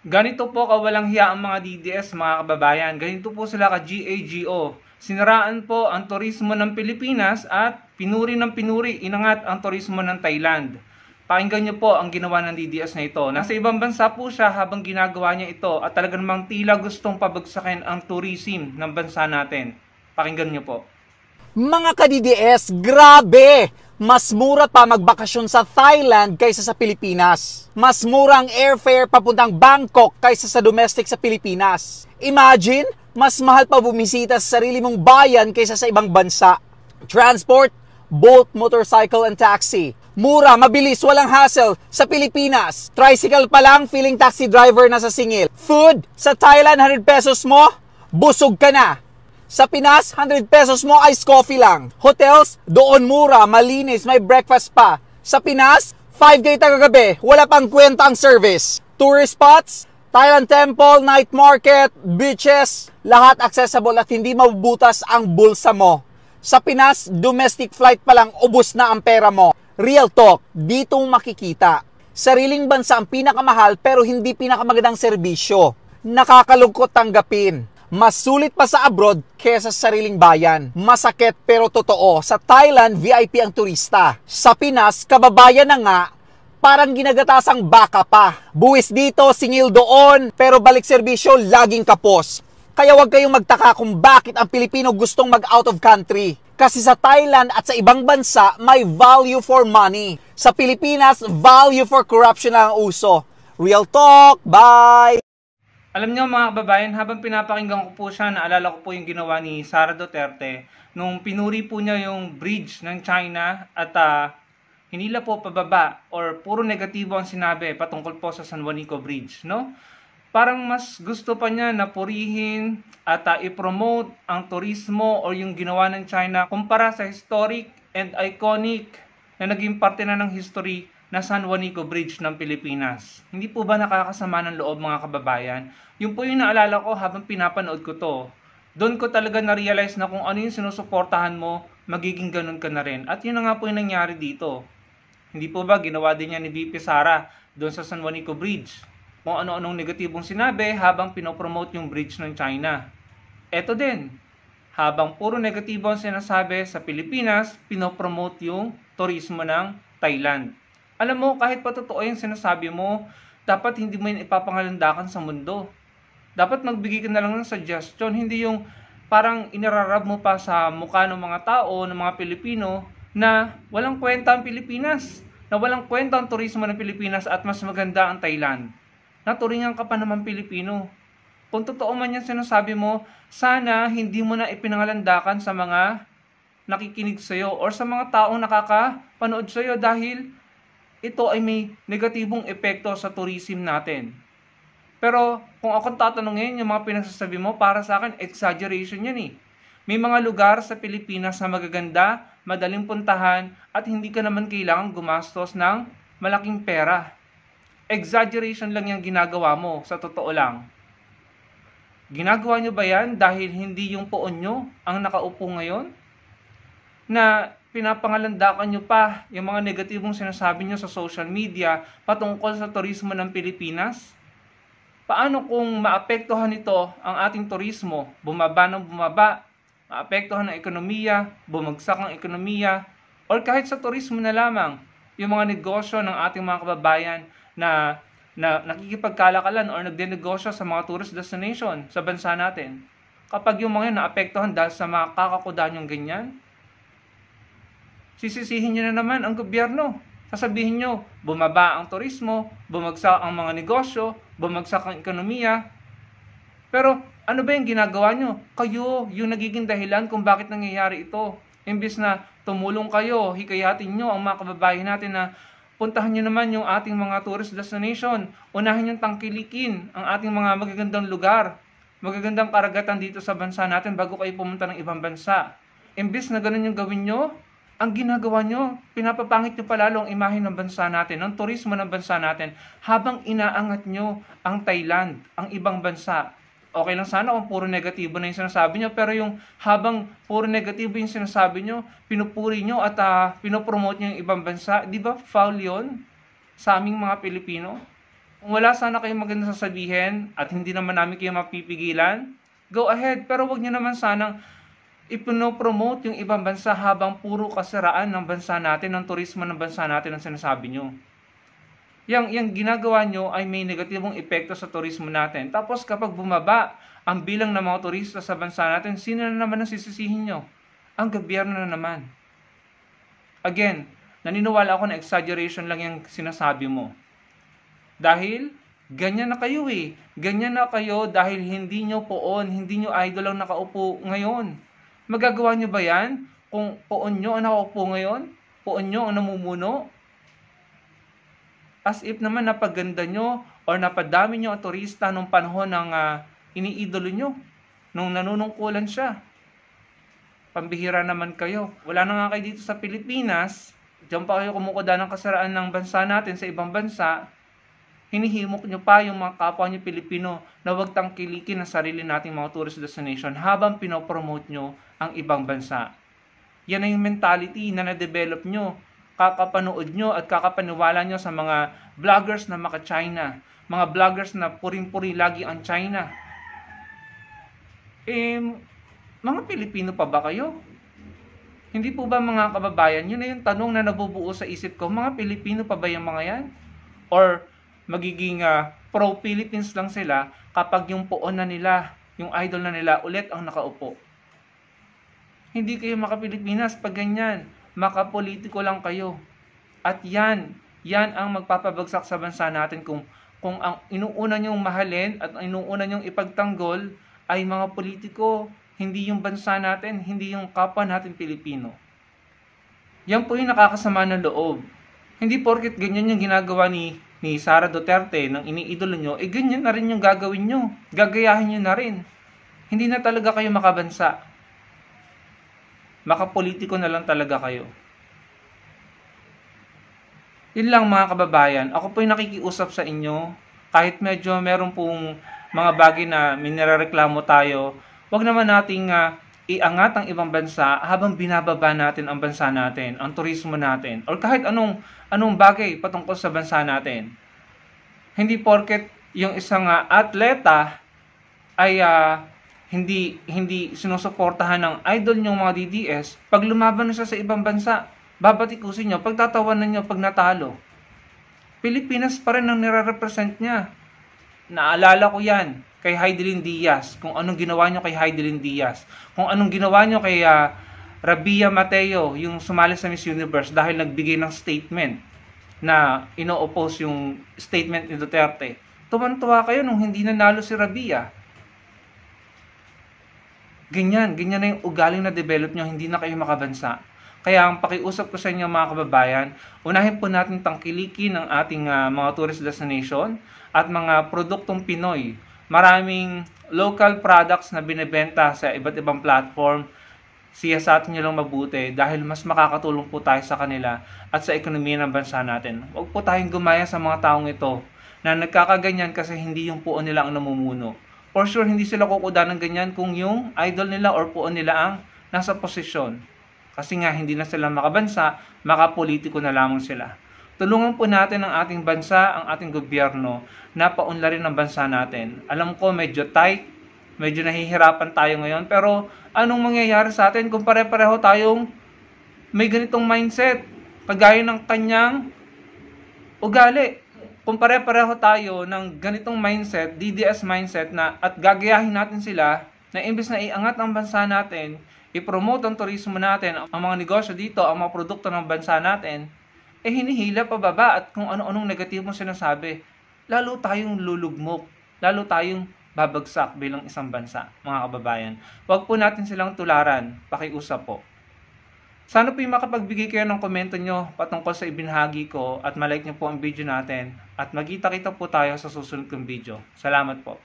Ganito po kawalang hiya ang mga DDS, mga kababayan. Ganito po sila ka-GAGO. Siniraan po ang turismo ng Pilipinas at pinuri ng pinuri, inangat ang turismo ng Thailand. Pakinggan niyo po ang ginawa ng DDS na ito. Nasa ibang bansa po siya habang ginagawa niya ito at talaga namang tila gustong pabagsakin ang tourism ng bansa natin. Pakinggan niyo po. Mga ka-DDS, grabe! Mas mura pa magbakasyon sa Thailand kaysa sa Pilipinas. Mas mura ang airfare papuntang Bangkok kaysa sa domestic sa Pilipinas. Imagine, mas mahal pa bumisita sa sarili mong bayan kaysa sa ibang bansa. Transport, boat, motorcycle, and taxi. Mura, mabilis, walang hassle sa Pilipinas. Tricycle pa lang, feeling taxi driver na sa singil. Food, sa Thailand, 100 pesos mo, busog ka na. Sa Pinas, 100 pesos mo, iced coffee lang. Hotels, doon mura, malinis, may breakfast pa. Sa Pinas, 5K tagagabi, wala pang kwenta ang service. Tourist spots, Thailand Temple, night market, beaches, lahat accessible at hindi mabubutas ang bulsa mo. Sa Pinas, domestic flight pa lang, ubos na ang pera mo. Real talk, dito makikita. Sariling bansa ang pinakamahal pero hindi pinakamagandang serbisyo. Nakakalungkot tanggapin. Mas sulit pa sa abroad kesa sa sariling bayan. Masakit pero totoo. Sa Thailand, VIP ang turista. Sa Pinas, kababayan na nga, parang ginagatasang baka pa. Buwis dito, singil doon, pero balik serbisyo, laging kapos. Kaya wag kayong magtaka kung bakit ang Pilipino gustong mag-out of country. Kasi sa Thailand at sa ibang bansa, may value for money. Sa Pilipinas, value for corruption ang uso. Real talk, bye! Alam niyo mga kababayan, habang pinapakinggan ko po siya, naalala ko po yung ginawa ni Sara Duterte nung pinuri po niya yung bridge ng China at hinila po pababa or puro negatibo ang sinabi patungkol po sa San Juanico Bridge, no? Parang mas gusto pa niya na purihin at i-promote ang turismo or yung ginawa ng China kumpara sa historic and iconic na naging parte na ng history na San Juanico Bridge ng Pilipinas. Hindi po ba nakakasama ng loob mga kababayan? Yung po yung naalala ko habang pinapanood ko to. Doon ko talaga na-realize na kung ano yung sinusuportahan mo, magiging ganun ka na rin. At yun na nga po yung nangyari dito. Hindi po ba ginawa din niya ni VP Sara doon sa San Juanico Bridge? Kung ano-anong negatibong sinabi habang pinopromote yung bridge ng China. Eto din, habang puro negatibo ang sinasabi sa Pilipinas, pinopromote yung turismo ng Thailand. Alam mo, kahit pa totoo yung sinasabi mo, dapat hindi mo yun ipapangalandakan sa mundo. Dapat magbigay ka na lang ng suggestion, hindi yung parang inararab mo pa sa mukha ng mga tao, ng mga Pilipino, na walang kwenta ang Pilipinas, na walang kwenta ang turismo ng Pilipinas at mas maganda ang Thailand. Naturingan ka pa naman Pilipino. Kung totoo man yan sinasabi mo, sana hindi mo na ipinangalandakan sa mga nakikinig sa'yo or sa mga taong nakakapanood sa'yo dahil ito ay may negatibong epekto sa tourism natin. Pero kung akong tatanungin, yung mga pinagsasabi mo, para sa akin, exaggeration yan eh. May mga lugar sa Pilipinas na magaganda, madaling puntahan, at hindi ka naman kailangang gumastos ng malaking pera. Exaggeration lang yung ginagawa mo, sa totoo lang. Ginagawa nyo ba yan dahil hindi yung poon nyo ang nakaupo ngayon? Na pinapangalandakan nyo pa yung mga negatibong sinasabi nyo sa social media patungkol sa turismo ng Pilipinas? Paano kung maapektuhan ito ang ating turismo? Bumaba ng bumaba, maapektuhan ang ekonomiya, bumagsak ang ekonomiya, or kahit sa turismo na lamang, yung mga negosyo ng ating mga kababayan na nakikipagkalakalan or nagdenegosyo sa mga tourist destination sa bansa natin. Kapag yung mga yun naapektuhan dahil sa mga kakakudan yung ganyan, sisisihin nyo na naman ang gobyerno. Sasabihin nyo, bumaba ang turismo, bumagsak ang mga negosyo, bumagsak ang ekonomiya. Pero ano ba yung ginagawa nyo? Kayo yung nagiging dahilan kung bakit nangyayari ito. Imbis na tumulong kayo, hikayatin nyo ang mga kababayan natin na puntahan nyo naman yung ating mga tourist destination. Unahin yung tangkilikin ang ating mga magagandang lugar, magagandang karagatan dito sa bansa natin bago kayo pumunta ng ibang bansa. Imbis na ganun yung gawin nyo, ang ginagawa nyo, pinapapangit nyo palalo ang imahe ng bansa natin, ang turismo ng bansa natin, habang inaangat nyo ang Thailand, ang ibang bansa. Okay lang sana kung puro negatibo na yung sinasabi nyo, pero yung habang puro negatibo yung sinasabi nyo, pinupuri nyo at pinopromote nyo yung ibang bansa, di ba foul yun sa aming mga Pilipino? Kung wala sana kayong maganda sasabihin at hindi naman namin kayo mapipigilan, go ahead. Pero wag niyo naman sanang ipinopromote yung ibang bansa habang puro kasiraan ng bansa natin, ng turismo ng bansa natin ang sinasabi nyo. Yang ginagawa nyo ay may negatibong epekto sa turismo natin. Tapos kapag bumaba ang bilang ng mga turista sa bansa natin, sino na naman ang sisisihin nyo? Ang gobyerno na naman. Again, naniniwala ako na exaggeration lang yung sinasabi mo. Dahil, ganyan na kayo eh. Ganyan na kayo dahil hindi nyo poon, hindi nyo idol ang nakaupo ngayon. Magagawa nyo ba yan? Kung poon nyo ang nakaupo ngayon? Poon nyo ang namumuno? As if naman napaganda nyo or napadami nyo ang turista nung panahon ng iniidolo nyo. Nung nanunungkulan siya. Pambihira naman kayo. Wala na nga kayo dito sa Pilipinas. Diyan pa kayo kumukuda ng kasaraan ng bansa natin sa ibang bansa. Hinihimok nyo pa yung mga kapwa nyo Pilipino na huwag tangkilikin ang sarili nating mga tourist destination habang pinopromote nyo ang ibang bansa. Yan na yung mentality na na-develop nyo. Kakapanood nyo at kakapaniwala nyo sa mga vloggers na maka-China. Mga vloggers na puring-puri lagi ang China. Mga Pilipino pa ba kayo? Hindi po ba mga kababayan? Yun na yung tanong na nabubuo sa isip ko. Mga Pilipino pa ba yung mga yan? Or magiging pro-Philippines lang sila kapag yung poon na nila, yung idol na nila, ulit ang nakaupo. Hindi kayo maka-Pilipinas pag ganyan. Makapolitiko lang kayo. At yan ang magpapabagsak sa bansa natin kung ang inuuna nyong mahalin at ang inuuna nyong ipagtanggol ay mga politiko, hindi yung bansa natin, hindi yung kapwa natin Pilipino. Yan po yung nakakasama ng loob. Hindi porket ganyan yung ginagawa ni Sara Duterte ng iniidolo nyo, ganyan na rin yung gagawin nyo. Gagayahin nyo na rin. Hindi na talaga kayo makabansa. Makapolitiko na lang talaga kayo. Yun lang mga kababayan. Ako po yung nakikiusap sa inyo. Kahit medyo meron pong mga bagay na minirareklamo tayo, wag naman nating iangat ang ibang bansa habang binababa natin ang bansa natin, ang turismo natin, or kahit anong bagay patungkol sa bansa natin. Hindi porket yung isang atleta ay hindi sinusuportahan ng idol nyong mga DDS, pag lumaban na siya sa ibang bansa, babatikusin nyo, pagtatawanan nyo pag natalo. Pilipinas pa rin ang nire-represent niya. Naalala ko yan kay Heidelin Diaz, kung anong ginawa nyo kay Heidelin Diaz, kung anong ginawa nyo kay Rabia Mateo, yung sumali sa Miss Universe dahil nagbigay ng statement na ino-oppose yung statement ni Duterte. Tuwan-tuwa kayo nung hindi nanalo si Rabia. Ganyan na yung ugaling na develop nyo, hindi na kayo makabansa. Kaya ang pakiusap ko sa inyo mga kababayan, unahin po natin tangkilikin ang ating mga tourist destination at mga produktong Pinoy. Maraming local products na binebenta sa iba't ibang platform. Siyasatin nyo lang mabuti dahil mas makakatulong po tayo sa kanila at sa ekonomiya ng bansa natin. Huwag po tayong gumaya sa mga taong ito na nagkakaganyan kasi hindi yung puon nila ang namumuno. For sure, hindi sila kukuda ng ganyan kung yung idol nila or puon nila ang nasa posisyon. Kasi nga, hindi na sila makabansa, makapolitiko na lamang sila. Tulungan po natin ang ating bansa, ang ating gobyerno, na paunlarin ang bansa natin. Alam ko, medyo tight, medyo nahihirapan tayo ngayon, pero anong mangyayari sa atin kung pare-pareho tayong may ganitong mindset, kagaya ng kanyang ugali? Kung pare-pareho tayo ng ganitong mindset, DDS mindset na at gagayahin natin sila na imbes na iangat ang bansa natin, i-promote ang turismo natin, ang mga negosyo dito, ang mga produkto ng bansa natin, hinihila pababa at kung ano-anong negatibong sinasabi, lalo tayong lulugmok, lalo tayong babagsak bilang isang bansa, mga kababayan. Huwag po natin silang tularan, pakiusap po. Sana po yung makapagbigay kayo ng komento nyo patungkol sa ibinahagi ko at malike nyo po ang video natin at magkita-kita po tayo sa susunod kong video. Salamat po.